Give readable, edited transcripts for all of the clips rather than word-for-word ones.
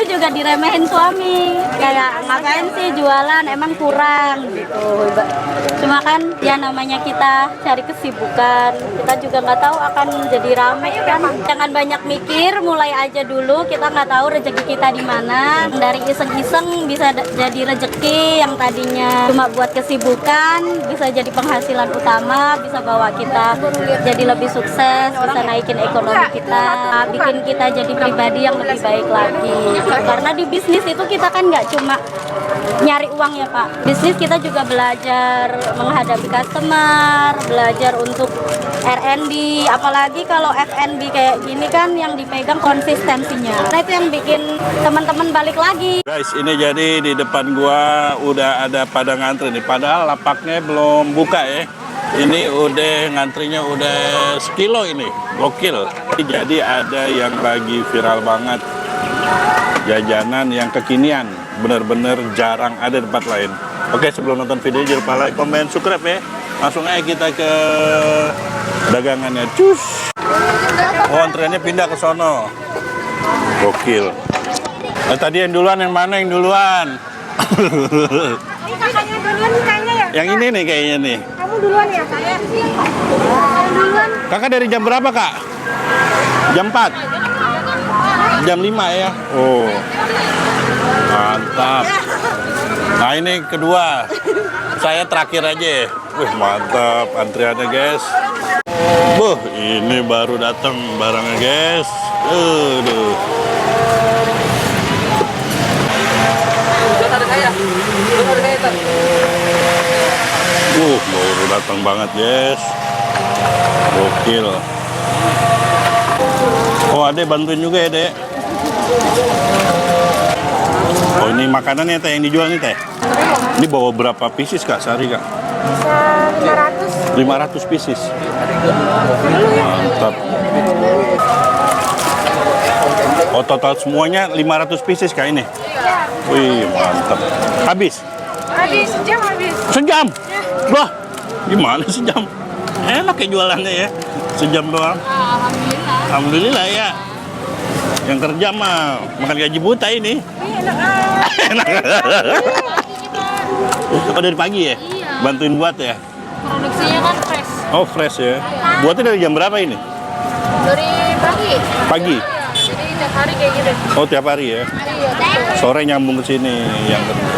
juga diremehin suami. Kayak ngapain sih jualan, emang kurang gitu. Cuma kan ya namanya kita cari kesibukan. Kita juga nggak tahu akan jadi rame kan. Jangan banyak mikir, mulai aja dulu. Kita nggak tahu rezeki kita di mana. Dari iseng-iseng bisa jadi rezeki yang tadinya cuma buat kesibukan, bisa jadi penghasilan utama, bisa bawa kita jadi lebih sukses, bisa naikin ekonomi kita, bikin kita jadi pribadi yang lebih baik lagi. Karena di bisnis itu kita kan nggak cuma nyari uang ya Pak. Bisnis kita juga belajar menghadapi customer, belajar untuk R&D, apalagi kalau F&B kayak gini kan yang dipegang konsistensinya. Nah itu yang bikin teman-teman balik lagi. Guys, ini jadi di depan gua udah ada pada ngantri nih. Padahal lapaknya belum buka ya. Ini udah ngantrinya udah sekilo ini, gokil. Jadi ada yang lagi viral banget, jajanan yang kekinian, bener-bener jarang ada di tempat lain. Oke, sebelum nonton video jangan lupa like, komen, subscribe ya. Langsung aja kita ke dagangannya. Cus. Oh, antreannya pindah ke sono. Gokil. Nah, tadi yang duluan, yang mana yang duluan? Ini kakaknya duluan nih kayaknya ya? Yang ini nih kayaknya nih. Kamu duluan ya? Saya duluan. Kakak dari jam berapa, Kak? Jam 4? Jam 5 ya? Oh. Mantap. Nah, ini kedua. Saya terakhir aja. Wih, mantap antriannya, guys. Ini baru datang barangnya, guys. Aduh. Baru datang banget, guys. Gokil. Oh, Ade bantuin juga ya, Dek. Oh, ini makanannya Teh yang dijual nih, Teh. Ini bawa berapa pieces, Kak, sehari, Kak? Bisa 500. 500 pieces. Mantap. Oh, total semuanya 500 pieces, Kak, ini? Wih, mantap. Habis? Habis, sejam habis. Sejam? Wah, gimana sejam? Enak ya jualannya ya? Sejam doang? Alhamdulillah ya. Yang kerja mah makan gaji buta ini. Enak. Oh, dari pagi ya? Bantuin buat ya? Produksinya kan fresh. Oh, fresh ya. Buatnya dari jam berapa ini? Dari pagi. Pagi? Jadi tiap hari kayak gitu. Oh, tiap hari ya? Sore nyambung ke sini yang kedua.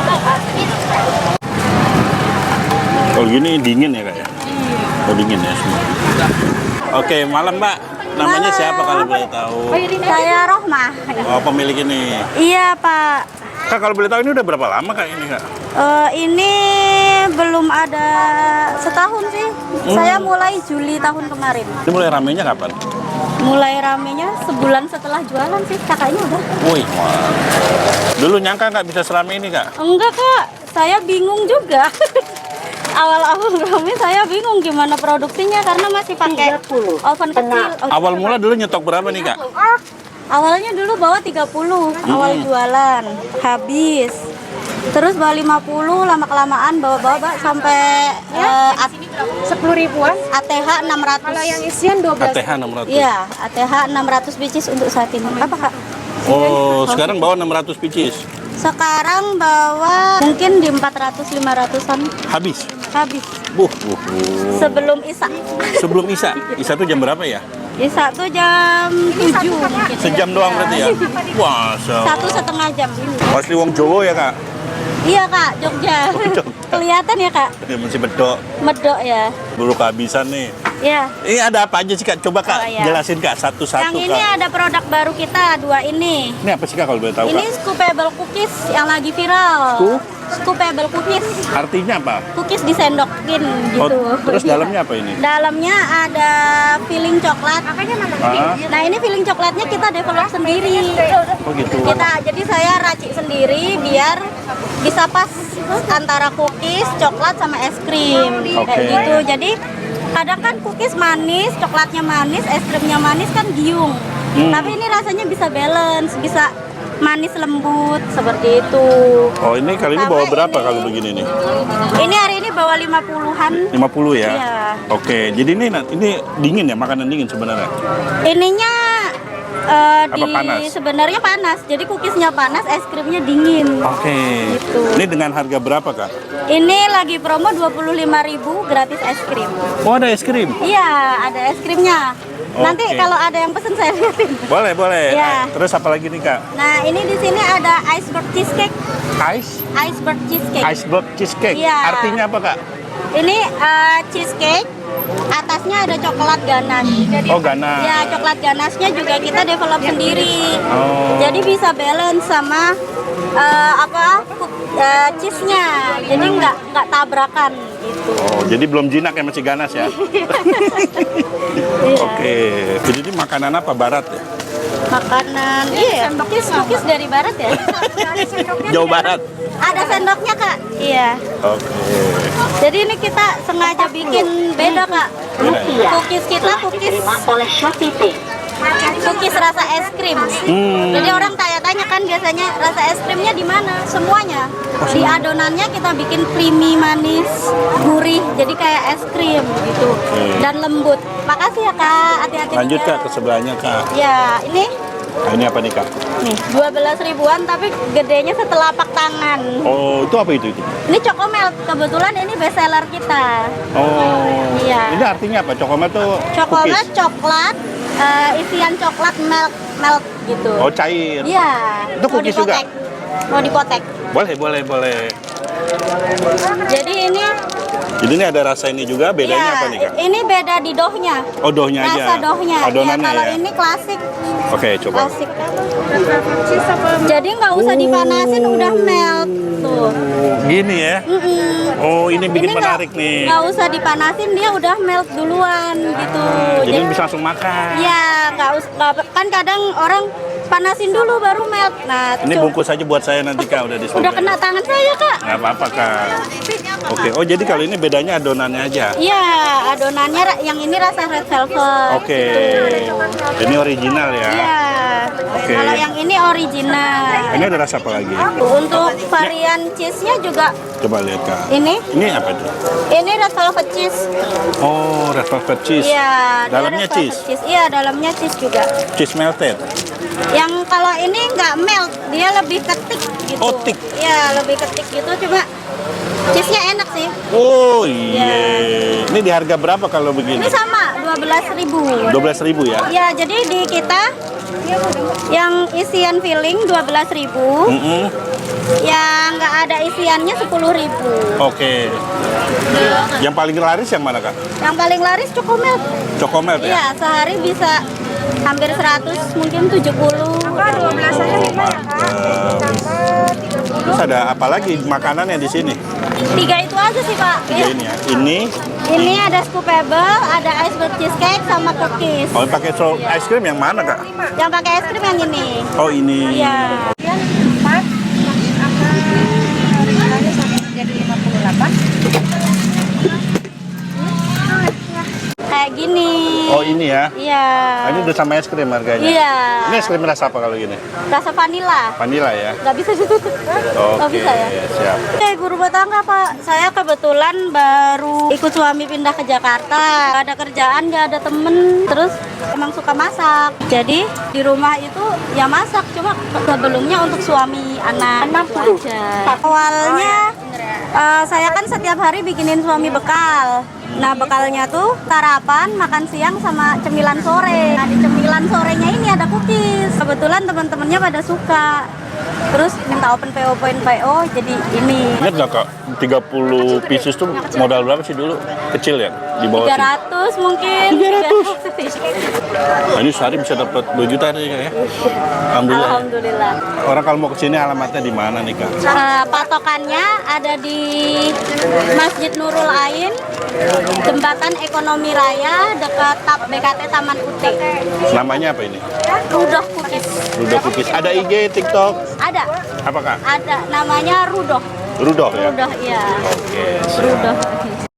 Kalau gini dingin ya Kak ya? Oh, dingin ya semua. Oke, malam Mbak. Namanya siapa kalau boleh tahu? Saya Rohmah. Oh, pemilik ini. Iya Pak. Kak, kalau boleh tahu ini udah berapa lama Kak ini Kak? Ini belum ada setahun sih. Saya mulai Juli tahun kemarin. Ini mulai ramenya kapan? Mulai ramenya sebulan setelah jualan sih, kakaknya udah. Wih, wah. Dulu nyangka nggak bisa selama ini Kak? Enggak Kak, saya bingung juga. Awal-awal rame saya bingung gimana produksinya karena masih pakai oven kecil. Awal mula dulu nyetok berapa nih Kak? Awalnya dulu bawa 30 awal jualan, habis. Terus bawa 50, lama-kelamaan bawa sampai 10 ribuan. ATH 600. Kalau yang isian 12. ATH 600? Iya, ATH 600 pieces untuk saat ini. Apa Kak? Oh, sekarang bawa 600 pieces? Sekarang bawa mungkin di 400-500an. Habis? Habis. Sebelum Isya. Sebelum Isya? Isya tuh jam berapa ya? Isya tuh jam 7 mungkin. Sejam doang berarti ya? Wah, 1,5 jam. Asli wong Jawa ya Kak? Iya Kak, Jogja. Kelihatan ya Kak? Masih bedok. Medok ya. Dulu kehabisan nih. Iya. Ini ada apa aja sih Kak? Coba Kak iya. jelasin Kak satu-satu Yang Kak. ini ada produk baru kita, 2 ini. Ini apa sih Kak kalau boleh tahu Ini Kak? scoopable cookies yang lagi viral. Scoopable cookies. Artinya apa? Cookies disendokin gitu. Oh, terus dalamnya apa ini? Dalamnya ada filling coklat. Ah. Nah ini filling coklatnya kita develop sendiri. Oh gitu. Jadi saya racik sendiri biar bisa pas antara cookies, coklat sama es krim. Kayak gitu. Jadi kadang kan cookies manis, coklatnya manis, es krimnya manis kan giung. Tapi ini rasanya bisa balance, bisa manis lembut seperti itu. Oh, ini kali ini bawa berapa kalau begini nih? Ini hari ini bawa 50-an. 50 ya? Iya. Oke, jadi ini dingin ya, makanan dingin sebenarnya. Ininya Apa panas? Sebenarnya panas. Jadi cookiesnya panas, es krimnya dingin. Oke. Gitu. Ini dengan harga berapa, Kak? Ini lagi promo 25.000 gratis es krim. Oh, ada es krim? Iya, ada es krimnya. Nanti Oke. kalau ada yang pesen saya lihatin. Boleh, boleh. Iya. Terus apa lagi nih, Kak? Nah, ini di sini ada iceberg cheesecake. Iceberg cheesecake. Iceberg cheesecake. Iya. Artinya apa, Kak? Ini cheesecake, atasnya ada coklat ganache. Jadi, Oh, ganache. Ya, coklat ganasnya juga kita develop sendiri. Oh. Jadi bisa balance sama cheese-nya. Jadi nggak tabrakan gitu. Oh, jadi belum jinak ya, masih ganas ya? Iya. Oke. Jadi ini makanan apa, barat ya? Makanan, iya, cookies dari barat ya. Jauh barat. Ada sendoknya Kak. Iya. Oke. Jadi ini kita sengaja bikin beda Kak. Beda ya? Cookies kita cookies rasa es krim. Jadi orang tanya-tanya kan biasanya rasa es krimnya di mana? Semuanya. Di adonannya kita bikin creamy, manis, gurih. Jadi kayak es krim gitu. Dan lembut. Makasih ya Kak. Hati-hati. Lanjut, ya. Kak, ke sebelahnya, Kak. Ya, ini Nah, ini apa nih, Kak? nih 12 ribuan tapi gedenya setelapak tangan. Oh, itu apa itu? Ini Chocomelt. Kebetulan ini best seller kita. Oh. Iya. Ini artinya apa? Cokomet tuh Coklat, cookies? coklat, isian coklat milk gitu. Oh, cair. Iya. Itu cookies juga? Mau dipotek. Boleh. Jadi ini Jadi ini ada rasa ini juga, bedanya ya, apa nih, Kak? ini beda di dohnya. Oh, dohnya aja. Rasa dohnya. Adonannya Ya, kalau ya. ini klasik. Oke, coba. Klasik. Jadi nggak usah dipanasin udah melt tuh. Gini ya. Mm-mm. Oh, ini bikin Ini menarik nih. Nggak usah dipanasin, dia udah melt duluan gitu. Jadi bisa langsung makan. ya kan kadang orang panasin dulu baru melt. Nah, Ini bungkus aja buat saya nanti, Kak, udah di udah kena tangan saya Kak. Nggak apa-apa, Kak. Oke. Oh, jadi kali ini bedanya adonannya aja. Iya, adonannya yang ini rasa red velvet. Oke. Gitu. Ini original ya. Iya. Oke. Kalau yang ini original. Ini ada rasa apa lagi? Untuk varian cheese-nya juga Coba lihat, Kak. ini. Ini apa itu? Ini red velvet cheese. Oh, red velvet cheese. Iya. dia Dalamnya red velvet cheese. Iya, dalamnya cheese juga. Cheese melted. Yang kalau ini nggak melt, dia lebih ketik gitu. Oh, thick. Iya, lebih ketik gitu. Cuma cheese-nya enak sih. Oh, iya. Ini di harga berapa kalau begini? Ini sama 12.000. 12.000 ya? Ya, jadi di kita yang isian filling 12.000, Mm-mm. yang nggak ada isiannya 10.000. Oke. Yang paling laris yang mana, Kak? Yang paling laris Chocomelt. Cokomelt ya? Iya, sehari bisa hampir 100, mungkin 70. Mantap. Terus ada apa lagi makanannya di sini? 3 itu aja sih Pak. Tiga Iya. ini ya. Ini. Ini ada scoopable, ada iceberg cheesecake sama cookies. Oh, pakai ice cream yang mana, Kak? Yang pakai es krim yang ini. Oh, ini. Iya. Jadi 58. Kayak gini. Oh, ini ya. Iya. Ah, ini udah sama es krim harganya. Iya. Ini es krim rasa apa kalau gini? Rasa vanila. Vanilla ya? Nggak bisa ditutup. Nggak Oke, bisa ya. siap. Oke, ibu rumah tangga Pak. Saya kebetulan baru ikut suami pindah ke Jakarta. Gak ada kerjaan, gak ada temen. Terus emang suka masak. Jadi di rumah itu ya masak. Cuma sebelumnya untuk suami anak aja. Awalnya saya kan setiap hari bikinin suami bekal. Nah, bekalnya tuh sarapan, makan siang, sama cemilan sore. Nah, di cemilan sorenya ini ada cookies. Kebetulan teman-temannya pada suka. Terus minta open PO, jadi ini. Ingat nggak, Kak? 30 pieces tuh modal berapa sih dulu? Kecil ya? Di bawah sini. 300 mungkin. 300. Nah, ini sehari bisa dapat 2 juta nih, Kak ya? Alhamdulillah. Alhamdulillah. Orang kalau mau kesini alamatnya di mana nih, Kak? Patokannya ada di Masjid Nurul Ain, Jembatan Ekonomi Raya, dekat BKT Taman Ute. Namanya apa ini? Rudoh Cookies. Rudoh Cookies. Ada IG, TikTok? Ada, Apa, Kak? ada. Namanya Rudoh. Rudoh ya? Rudoh, iya. Oke, siap. Rudoh.